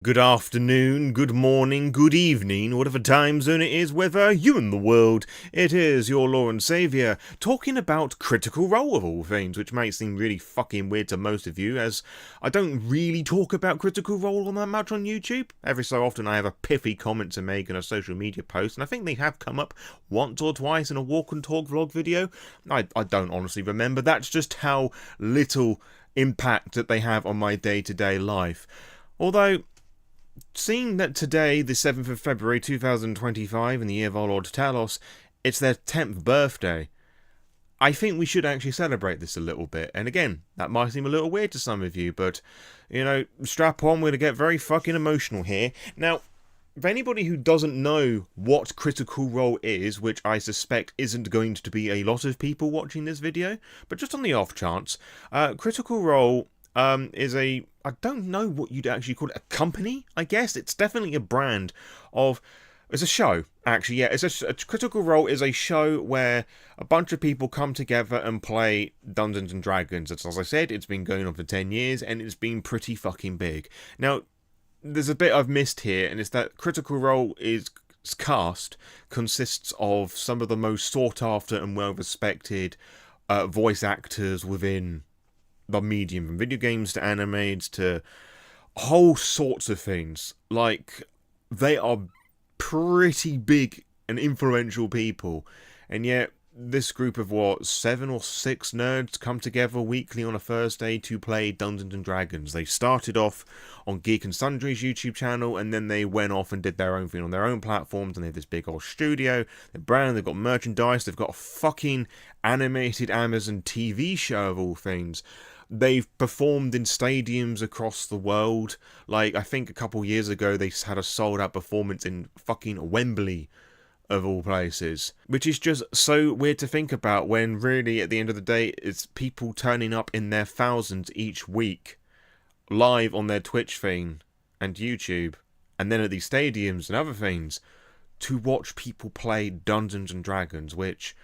Good afternoon, good morning, good evening, whatever time zone it is, whether you in the world, it is your Lore Saviour, talking about Critical Role of all things, which may seem really fucking weird to most of you, as I don't really talk about Critical Role on that much on YouTube. Every so often I have a pithy comment to make in a social media post, and I think they have come up once or twice in a walk and talk vlog video. I don't honestly remember, that's just how little impact that they have on my day-to-day life. Although, seeing that today, the 7th of February 2025, in the year of our Lord Talos, it's their 10th birthday, I think we should actually celebrate this a little bit. And again, that might seem a little weird to some of you, but, you know, strap on, we're going to get very fucking emotional here. Now, for anybody who doesn't know what Critical Role is, which I suspect isn't going to be a lot of people watching this video, but just on the off chance, Critical Role is a, I don't know what you'd actually call it, a company, I guess. It's definitely a brand of, it's a show, actually, yeah. A Critical Role is a show where a bunch of people come together and play Dungeons and Dragons. As I said, it's been going on for 10 years, and it's been pretty fucking big. Now, there's a bit I've missed here, and it's that Critical Role is cast consists of some of the most sought after and well respected voice actors within the medium, from video games to animes to whole sorts of things. Like, they are pretty big and influential people, and yet this group of 7 or 6 nerds come together weekly on a Thursday to play Dungeons and Dragons. They started off on Geek and Sundry's YouTube channel, and then they went off and did their own thing on their own platforms, and they have this big old studio, they're brand, they've got merchandise, they've got a fucking animated Amazon TV show of all things. They've performed in stadiums across the world. Like, I think a couple years ago they had a sold-out performance in fucking Wembley, of all places. Which is just so weird to think about, when really, at the end of the day, it's people turning up in their thousands each week, live on their Twitch thing and YouTube, and then at these stadiums and other things, to watch people play Dungeons and Dragons, which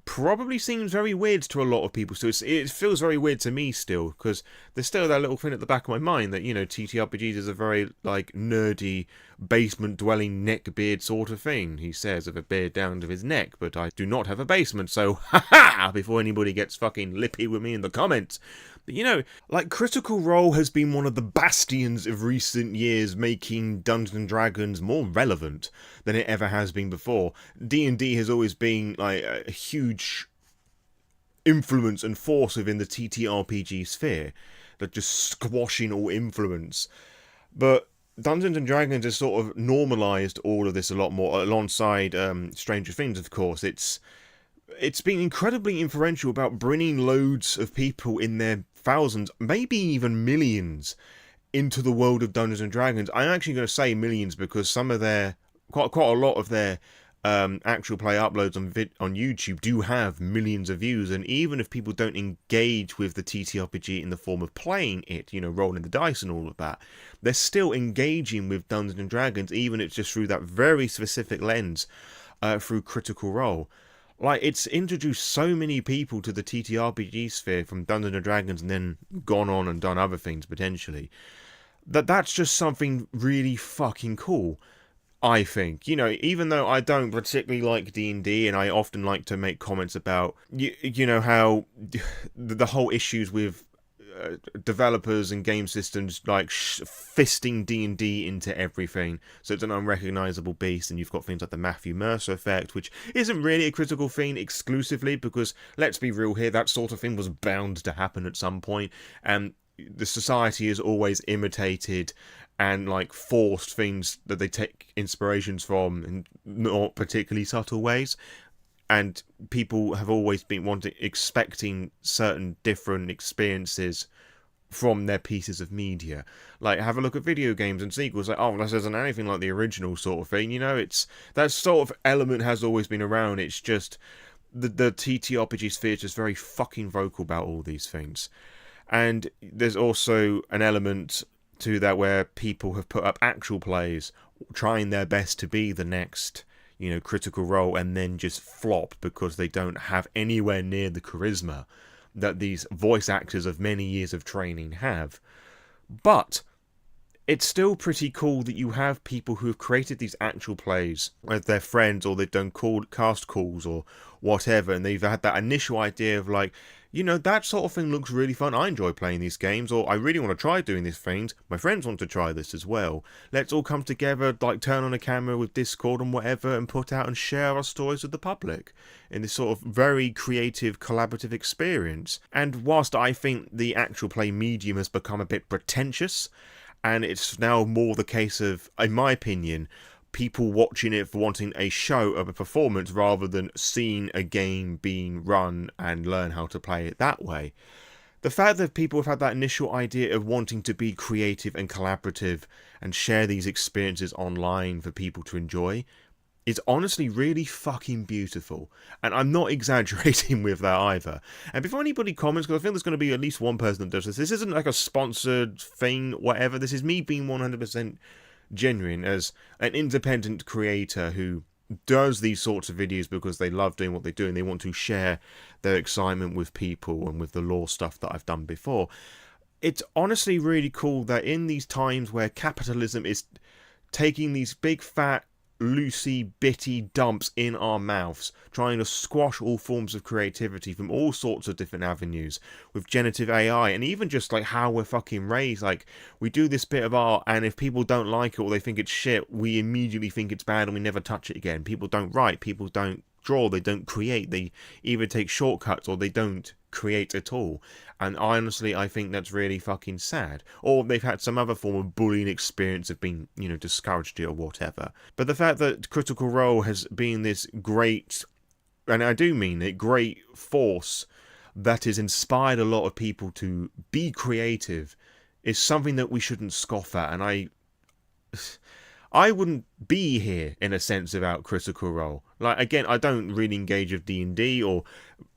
probably seems very weird to a lot of people. So it feels very weird to me still, because there's still that little thing at the back of my mind that, you know, TTRPGs is a very, like, nerdy, basement-dwelling neckbeard sort of thing. He says, with a beard down to his neck, but I do not have a basement, so ha-ha! Before anybody gets fucking lippy with me in the comments. But, you know, like, Critical Role has been one of the bastions of recent years, making Dungeons and Dragons more relevant than it ever has been before. D&D has always been, like, a huge influence and force within the TTRPG sphere, that just squashing all influence. But Dungeons and Dragons has sort of normalised all of this a lot more, alongside Stranger Things, of course. It's been incredibly influential about bringing loads of people in their thousands, maybe even millions, into the world of Dungeons and Dragons. I'm actually going to say millions because some of their, quite a lot of their actual play uploads on YouTube do have millions of views, and even if people don't engage with the TTRPG in the form of playing it, you know, rolling the dice and all of that, they're still engaging with Dungeons and Dragons, even if it's just through that very specific lens, through Critical Role. Like, it's introduced so many people to the TTRPG sphere from Dungeons and Dragons, and then gone on and done other things potentially, that's just something really fucking cool, I think. You know, even though I don't particularly like D&D, and I often like to make comments about, you know, how the whole issues with developers and game systems, like, fisting D&D into everything, so it's an unrecognisable beast, and you've got things like the Matthew Mercer effect, which isn't really a critical thing exclusively, because, let's be real here, that sort of thing was bound to happen at some point, and the society has always imitated and, like, forced things that they take inspirations from in not particularly subtle ways. And people have always been expecting certain different experiences from their pieces of media. Like, have a look at video games and sequels. Like, oh, this isn't anything like the original sort of thing. You know, it's that sort of element has always been around. It's just the TTRPG sphere is just very fucking vocal about all these things. And there's also an element to that where people have put up actual plays, trying their best to be the next, you know, Critical Role, and then just flop because they don't have anywhere near the charisma that these voice actors of many years of training have. But it's still pretty cool that you have people who have created these actual plays with their friends, or they've done cast calls or whatever, and they've had that initial idea of like, that sort of thing looks really fun. I enjoy playing these games, or I really want to try doing these things. My friends want to try this as well. Let's all come together, like turn on a camera with Discord and whatever, and put out and share our stories with the public in this sort of very creative, collaborative experience. And whilst I think the actual play medium has become a bit pretentious, and it's now more the case of, in my opinion, people watching it for wanting a show of a performance rather than seeing a game being run and learn how to play it that way. The fact that people have had that initial idea of wanting to be creative and collaborative and share these experiences online for people to enjoy is honestly really fucking beautiful. And I'm not exaggerating with that either. And before anybody comments, because I think there's going to be at least one person that does this, this isn't like a sponsored thing, whatever. This is me being 100% genuine as an independent creator who does these sorts of videos because they love doing what they do and they want to share their excitement with people and with the lore stuff that I've done before. It's honestly really cool that in these times where capitalism is taking these big fat loosey bitty dumps in our mouths, trying to squash all forms of creativity from all sorts of different avenues with generative AI, and even just like how we're fucking raised. Like, we do this bit of art, and if people don't like it or they think it's shit, we immediately think it's bad and we never touch it again. People don't write, people don't draw, they don't create, they either take shortcuts or they don't create at all. And honestly, I think that's really fucking sad. Or they've had some other form of bullying experience of being, discouraged or whatever. But the fact that Critical Role has been this great, and I do mean it, great force that has inspired a lot of people to be creative is something that we shouldn't scoff at. And I wouldn't be here, in a sense, without Critical Role. Like, again, I don't really engage with D&D, or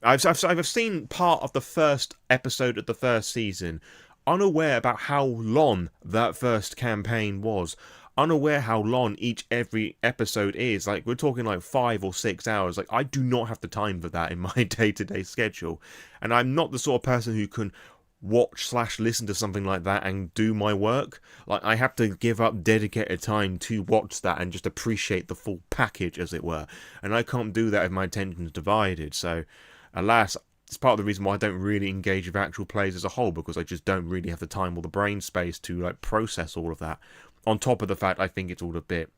I've seen part of the first episode of the first season, unaware about how long that first campaign was, unaware how long every episode is. Like, we're talking like 5 or 6 hours. Like, I do not have the time for that in my day-to-day schedule, and I'm not the sort of person who can watch/listen to something like that and do my work. Like, I have to give up dedicated time to watch that and just appreciate the full package, as it were, and I can't do that if my attention's divided. So alas, it's part of the reason why I don't really engage with actual plays as a whole, because I just don't really have the time or the brain space to like process all of that, on top of the fact I think it's all a bit,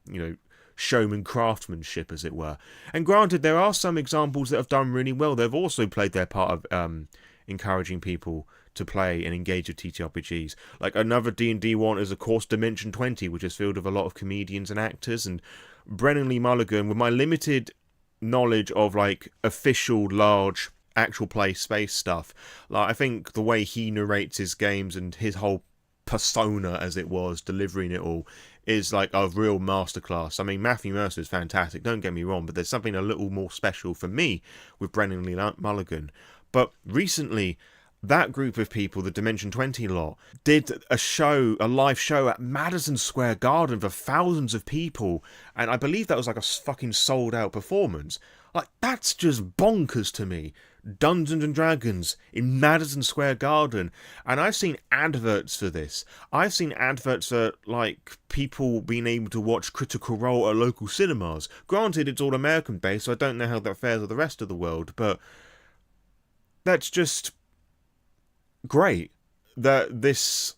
showman craftsmanship, as it were. And granted, there are some examples that have done really well. They've also played their part of encouraging people to play and engage with TTRPGs. Like, another D&D one is, of course, Dimension 20, which is filled with a lot of comedians and actors. And Brennan Lee Mulligan, with my limited knowledge of like official large actual play space stuff, like, I think the way he narrates his games and his whole persona, as it was, delivering it all, is like a real masterclass. I mean, Matthew Mercer is fantastic, don't get me wrong, but there's something a little more special for me with Brennan Lee Mulligan. But recently, that group of people, the Dimension 20 lot, did a live show at Madison Square Garden for thousands of people, and I believe that was like a fucking sold out performance. Like, that's just bonkers to me. Dungeons and Dragons in Madison Square Garden. And I've seen adverts for this. I've seen adverts for, like, people being able to watch Critical Role at local cinemas. Granted, it's all American based, so I don't know how that fares with the rest of the world, but that's just great that this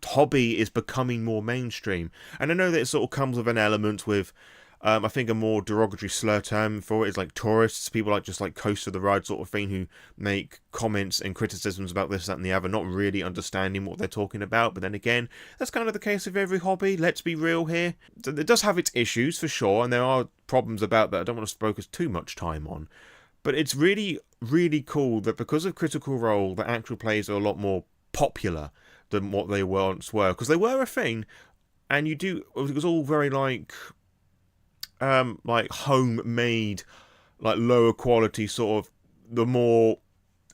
hobby is becoming more mainstream. And I know that it sort of comes with an element with, I think a more derogatory slur term for it is like tourists, people like just like coast for the ride sort of thing, who make comments and criticisms about this, that and the other, not really understanding what they're talking about. But then again, that's kind of the case with every hobby, let's be real here. It does have its issues for sure, and there are problems about that I don't want to focus too much time on. But it's really, really cool that because of Critical Role, the actual plays are a lot more popular than what they once were. Because they were a thing, and it was all very like homemade, like lower quality, sort of the more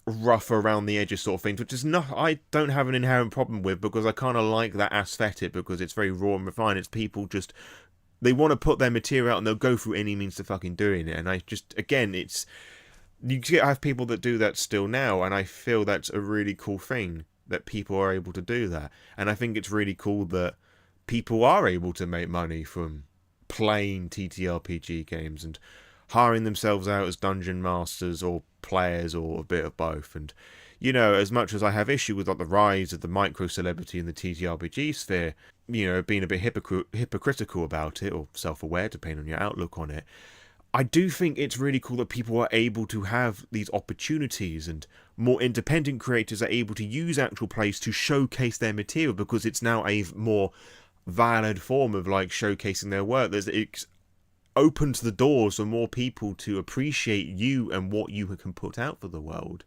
rough around the edges sort of things, which is not, I don't have an inherent problem with, because I kind of like that aesthetic, because it's very raw and refined. It's people just, they want to put their material out and they'll go through any means to fucking doing it. And I just, again, you have people that do that still now, and I feel that's a really cool thing that people are able to do that. And I think it's really cool that people are able to make money from playing TTRPG games and hiring themselves out as dungeon masters or players or a bit of both. And, you know, as much as I have issue with like the rise of the micro-celebrity in the TTRPG sphere, you know, being a bit hypocritical about it, or self-aware, depending on your outlook on it, I do think it's really cool that people are able to have these opportunities, and more independent creators are able to use actual plays to showcase their material, because it's now a more valid form of like showcasing their work. It opens the doors for more people to appreciate you and what you can put out for the world.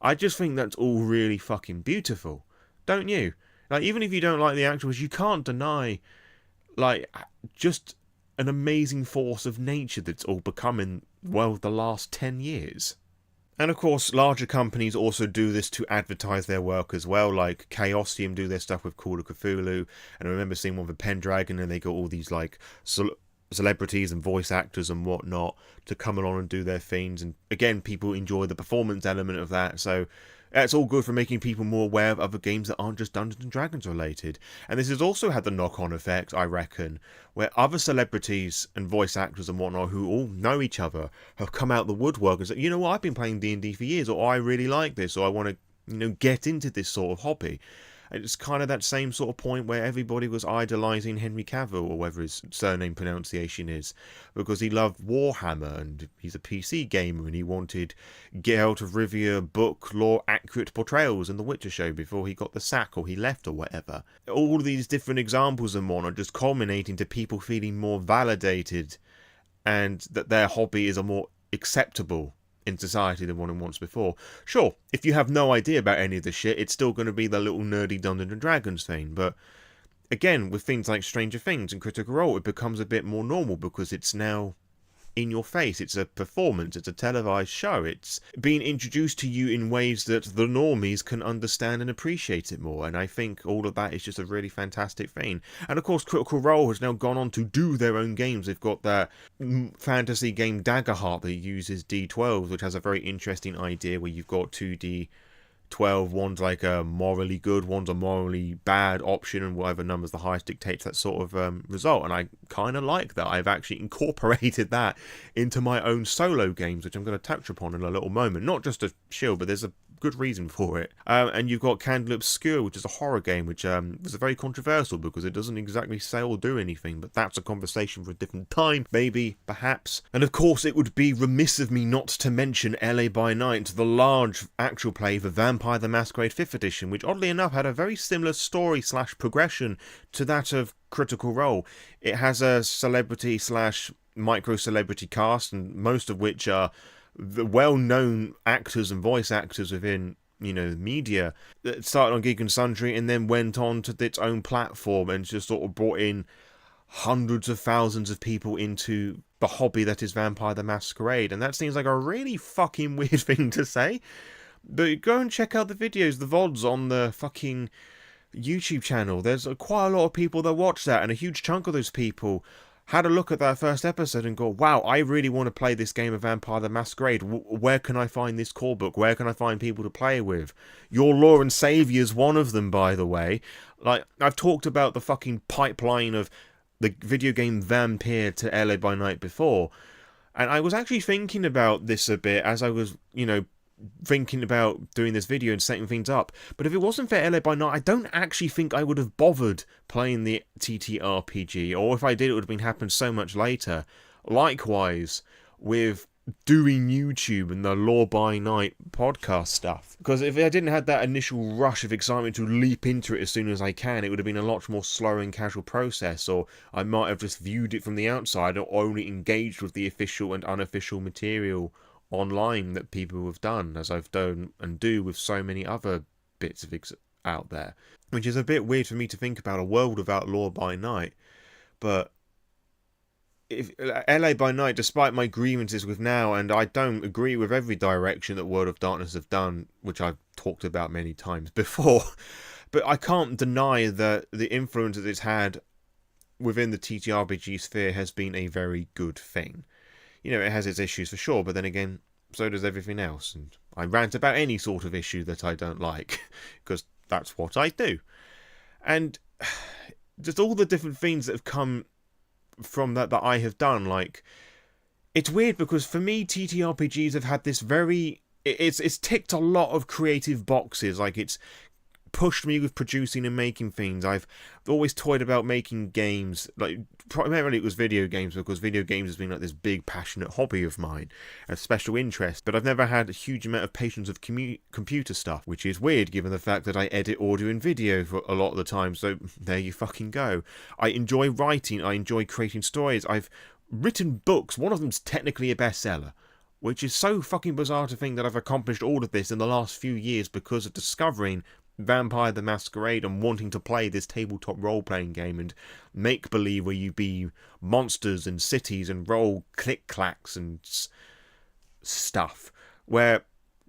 I just think that's all really fucking beautiful, don't you? Like, even if you don't like the actuals, you can't deny, like, just an amazing force of nature that's all becoming, well, the last 10 years. And of course, larger companies also do this to advertise their work as well, like Chaosium do their stuff with Call of Cthulhu, and I remember seeing one with Pendragon, and they got all these, like, celebrities and voice actors and whatnot to come along and do their things, and again, people enjoy the performance element of that, so that's all good for making people more aware of other games that aren't just Dungeons and Dragons related. And this has also had the knock-on effect, I reckon, where other celebrities and voice actors and whatnot who all know each other have come out the woodwork and said, you know what, I've been playing D&D for years, or I really like this, or I want to, you know, get into this sort of hobby. It's kind of that same sort of point where everybody was idolising Henry Cavill, or whatever his surname pronunciation is, because he loved Warhammer, and he's a PC gamer, and he wanted Geralt of Rivia book lore accurate portrayals in The Witcher show before he got the sack, or he left, or whatever. All of these different examples and one are just culminating to people feeling more validated, and that their hobby is a more acceptable in society than one and once before. Sure, if you have no idea about any of this shit, it's still going to be the little nerdy Dungeons and Dragons thing, but again, with things like Stranger Things and Critical Role, it becomes a bit more normal because it's now in your face. It's a performance, it's a televised show, it's being introduced to you in ways that the normies can understand and appreciate it more, and I think all of that is just a really fantastic thing. And of course, Critical Role has now gone on to do their own games. They've got that fantasy game Daggerheart that uses D12s, which has a very interesting idea where you've got 2D12, one's like a morally good, one's a morally bad option, and whatever number's the highest dictates that sort of result, and I kind of like that. I've actually incorporated that into my own solo games, which I'm going to touch upon in a little moment. Not just a shield, but there's a good reason for it. And you've got Candle Obscure, which is a horror game, which was very controversial because it doesn't exactly say or do anything, but that's a conversation for a different time, maybe, perhaps. And of course, it would be remiss of me not to mention LA by Night, the large actual play for Vampire the Masquerade 5th edition, which oddly enough had a very similar story/progression to that of Critical Role. It has a celebrity/micro-celebrity cast, and most of which are the well-known actors and voice actors within, you know, media, that started on Geek and Sundry and then went on to its own platform and just sort of brought in hundreds of thousands of people into the hobby that is Vampire the Masquerade. And that seems like a really fucking weird thing to say, but go and check out the videos, the VODs on the fucking YouTube channel. There's quite a lot of people that watch that, and a huge chunk of those people had a look at that first episode and go, wow, I really want to play this game of Vampire the Masquerade. Where can I find this core book? Where can I find people to play with? Your Lore Saviour's one of them, by the way. Like, I've talked about the fucking pipeline of the video game Vampire to LA by Night before, and I was actually thinking about this a bit as I was, you know, thinking about doing this video and setting things up. But if it wasn't for LA by Night, I don't actually think I would have bothered playing the TTRPG, or if I did, it would have been happened so much later. Likewise with doing YouTube and the Lore by Night podcast stuff, because if I didn't have that initial rush of excitement to leap into it as soon as I can, it would have been a lot more slow and casual process, or I might have just viewed it from the outside or only engaged with the official and unofficial material online that people have done, as I've done and do with so many other bits of out there, which is a bit weird for me to think about a world without Lore by Night. But if LA by Night, despite my grievances with now, and I don't agree with every direction that World of Darkness have done, which I've talked about many times before, but I can't deny that the influence that it's had within the TTRPG sphere has been a very good thing. You know, it has its issues for sure, but then again, so does everything else. And I rant about any sort of issue that I don't like, because that's what I do. And just all the different things that have come from that I have done. Like, it's weird because for me, TTRPGs have had this very... It's ticked a lot of creative boxes. Like, it's pushed me with producing and making things. I've always toyed about making games. Like, primarily it was video games, because video games has been like this big passionate hobby of mine, a special interest. But I've never had a huge amount of patience of computer stuff, which is weird given the fact that I edit audio and video for a lot of the time. So there you fucking go. I enjoy writing. I enjoy creating stories. I've written books. One of them's technically a bestseller, which is so fucking bizarre to think that I've accomplished all of this in the last few years because of discovering Vampire the Masquerade and wanting to play this tabletop role-playing game and make-believe where you be monsters and cities and roll click-clacks and stuff. Where,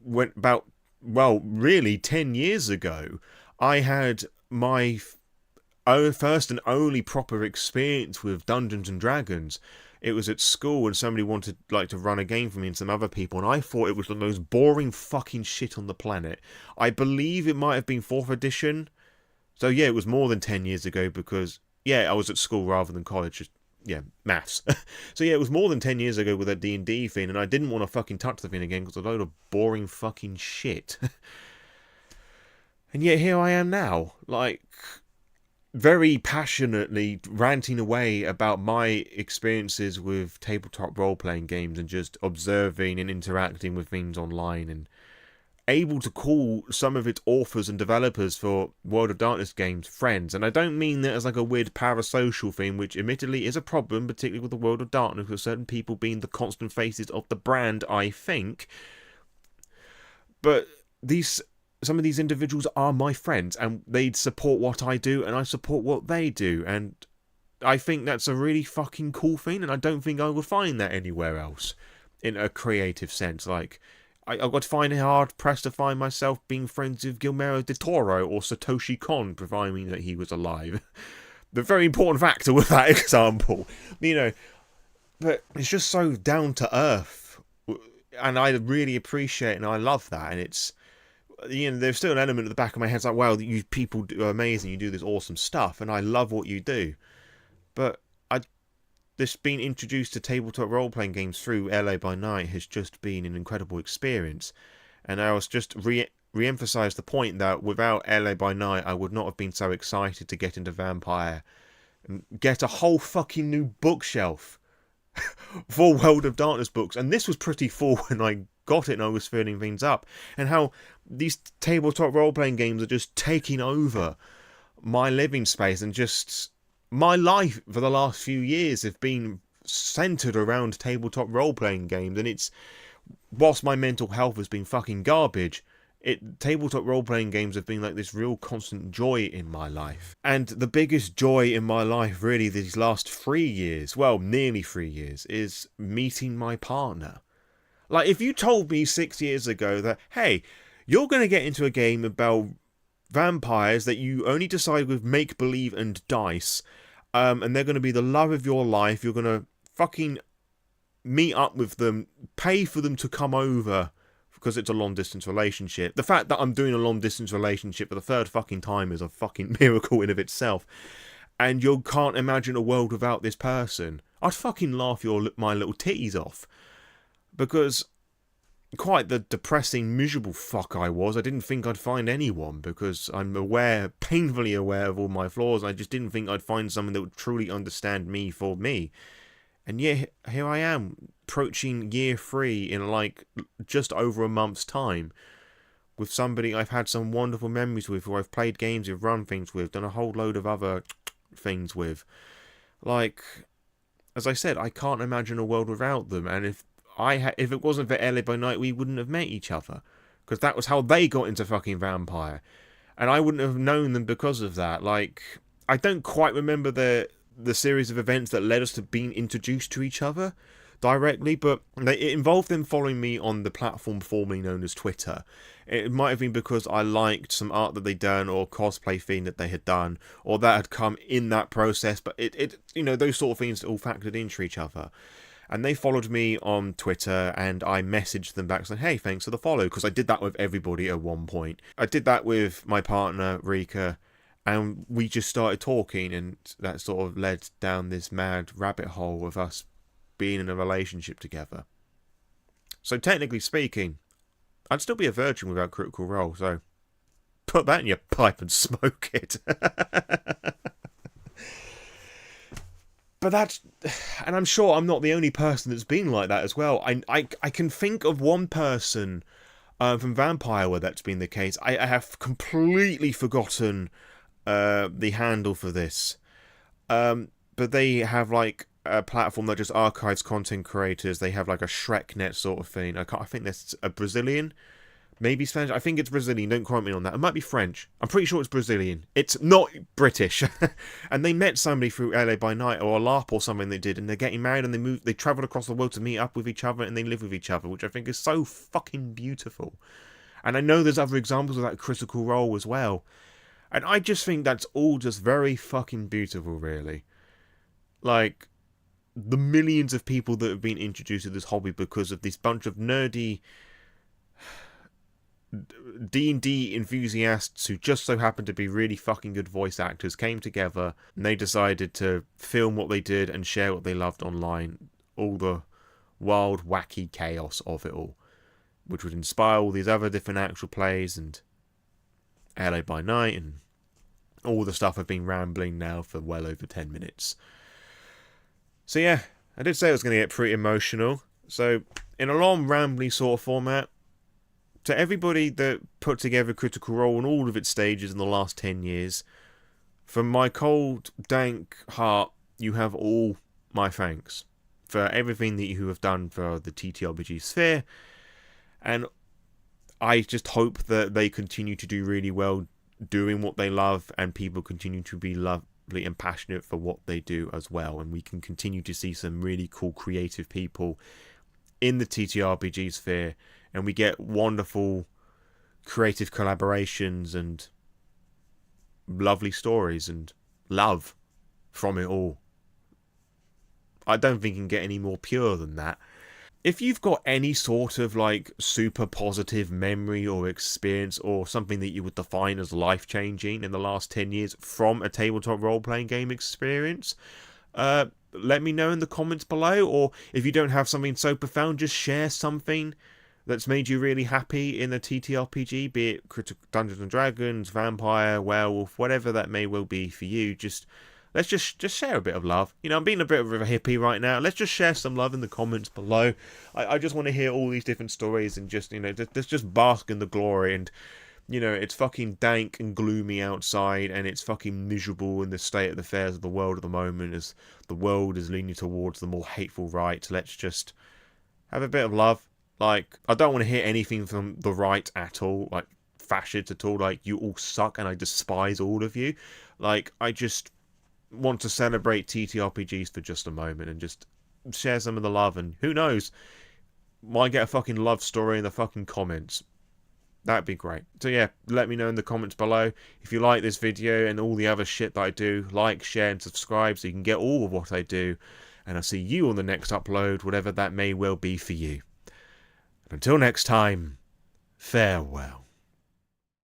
really 10 years ago, I had my first and only proper experience with Dungeons and Dragons. It was at school and somebody wanted to run a game for me and some other people, and I thought it was the most boring fucking shit on the planet. I believe it might have been 4th edition. So yeah, it was more than 10 years ago because, I was at school rather than college. Just, maths. So yeah, it was more than 10 years ago with that D&D thing, and I didn't want to fucking touch the thing again because it's a load of boring fucking shit. And yet here I am now, very passionately ranting away about my experiences with tabletop role-playing games and just observing and interacting with things online, and able to call some of its authors and developers for World of Darkness games friends. And I don't mean that as a weird parasocial thing, which admittedly is a problem, particularly with the World of Darkness, with certain people being the constant faces of the brand, I think. But some of these individuals are my friends, and they support what I do, and I support what they do, and I think that's a really fucking cool thing, and I don't think I would find that anywhere else, in a creative sense. I've got to find it hard-pressed to find myself being friends with Guillermo del Toro or Satoshi Kon, providing that he was alive. The very important factor with that example, but it's just so down to earth, and I really appreciate it, and I love that, and it's... there's still an element at the back of my head, it's like, wow, you people are amazing, you do this awesome stuff, and I love what you do. But this being introduced to tabletop role-playing games through LA by Night has just been an incredible experience. And I was just re-emphasise the point that without LA by Night, I would not have been so excited to get into Vampire and get a whole fucking new bookshelf for World of Darkness books. And this was pretty full when I got it and I was filling things up. And how these tabletop role-playing games are just taking over my living space, and just my life for the last few years have been centered around tabletop role-playing games. And it's, whilst my mental health has been fucking garbage, tabletop role-playing games have been like this real constant joy in my life. And the biggest joy in my life really these last 3 years, well, nearly 3 years, is meeting my partner. If you told me 6 years ago that, hey, you're going to get into a game about vampires that you only decide with make-believe and dice, and they're going to be the love of your life, you're going to fucking meet up with them, pay for them to come over, because it's a long-distance relationship. The fact that I'm doing a long-distance relationship for the third fucking time is a fucking miracle in of itself. And you can't imagine a world without this person. I'd fucking laugh my little titties off. Because quite the depressing, miserable fuck I was, I didn't think I'd find anyone, because I'm painfully aware of all my flaws, and I just didn't think I'd find someone that would truly understand me for me. And yeah, here I am, approaching year 3 in just over a month's time, with somebody I've had some wonderful memories with, who I've played games with, run things with, done a whole load of other things with. As I said, I can't imagine a world without them, and if it wasn't for LA by Night, we wouldn't have met each other, because that was how they got into fucking Vampire, and I wouldn't have known them because of that. I don't quite remember the series of events that led us to being introduced to each other directly, but it involved them following me on the platform formerly known as Twitter. It might have been because I liked some art that they'd done, or cosplay thing that they had done, or that had come in that process, but those sort of things all factored into each other. And they followed me on Twitter, and I messaged them back saying, hey, thanks for the follow, because I did that with everybody at one point. I did that with my partner, Rika, And we just started talking, and that sort of led down this mad rabbit hole of us being in a relationship together. So technically speaking, I'd still be a virgin without Critical Role, so put that in your pipe and smoke it. But that's... And I'm sure I'm not the only person that's been like that as well. I can think of one person from Vampire where that's been the case. I have completely forgotten the handle for this. But they have like a platform that just archives content creators. They have like a ShrekNet sort of thing. I think that's a Brazilian, maybe Spanish. I think it's Brazilian. Don't quote me on that. It might be French. I'm pretty sure it's Brazilian. It's not British. And they met somebody through LA by Night or a LARP or something they did, and they're getting married and they traveled across the world to meet up with each other and they live with each other, which I think is so fucking beautiful. And I know there's other examples of that Critical Role as well. And I just think that's all just very fucking beautiful, really. Like, the millions of people that have been introduced to this hobby because of this bunch of nerdy D&D enthusiasts who just so happen to be really fucking good voice actors came together and they decided to film what they did and share what they loved online. All the wild, wacky chaos of it all, which would inspire all these other different actual plays and LA by Night and all the stuff I've been rambling now for well over 10 minutes. So yeah, I did say I was going to get pretty emotional. So in a long, rambly sort of format, to everybody that put together Critical Role in all of its stages in the last 10 years, from my cold, dank heart, you have all my thanks for everything that you have done for the TTRPG sphere. And I just hope that they continue to do really well doing what they love, and people continue to be lovely and passionate for what they do as well, and we can continue to see some really cool creative people in the TTRPG sphere, and we get wonderful creative collaborations and lovely stories and love from it all. I don't think you can get any more pure than that. If you've got any sort of like super positive memory or experience or something that you would define as life-changing in the last 10 years from a tabletop role-playing game experience, let me know in the comments below. Or if you don't have something so profound, just share something that's made you really happy in a TTRPG, be it Dungeons and Dragons, Vampire, Werewolf, whatever that may well be for you. Let's just share a bit of love. You know, I'm being a bit of a hippie right now. Let's just share some love in the comments below. I just want to hear all these different stories and just, you know, let's just bask in the glory. And, you know, it's fucking dank and gloomy outside, and it's fucking miserable in the state of the affairs of the world at the moment as the world is leaning towards the more hateful right. Let's just have a bit of love. Like, I don't want to hear anything from the right at all, like fascists at all. Like, you all suck and I despise all of you. Like, I just want to celebrate TTRPGs for just a moment and just share some of the love, and who knows, might get a fucking love story in the fucking comments. That'd be great. So yeah, let me know in the comments below if you like this video and all the other shit that I do. Like, share and subscribe so you can get all of what I do, and I'll see you on the next upload, whatever that may well be for you. But until next time, farewell.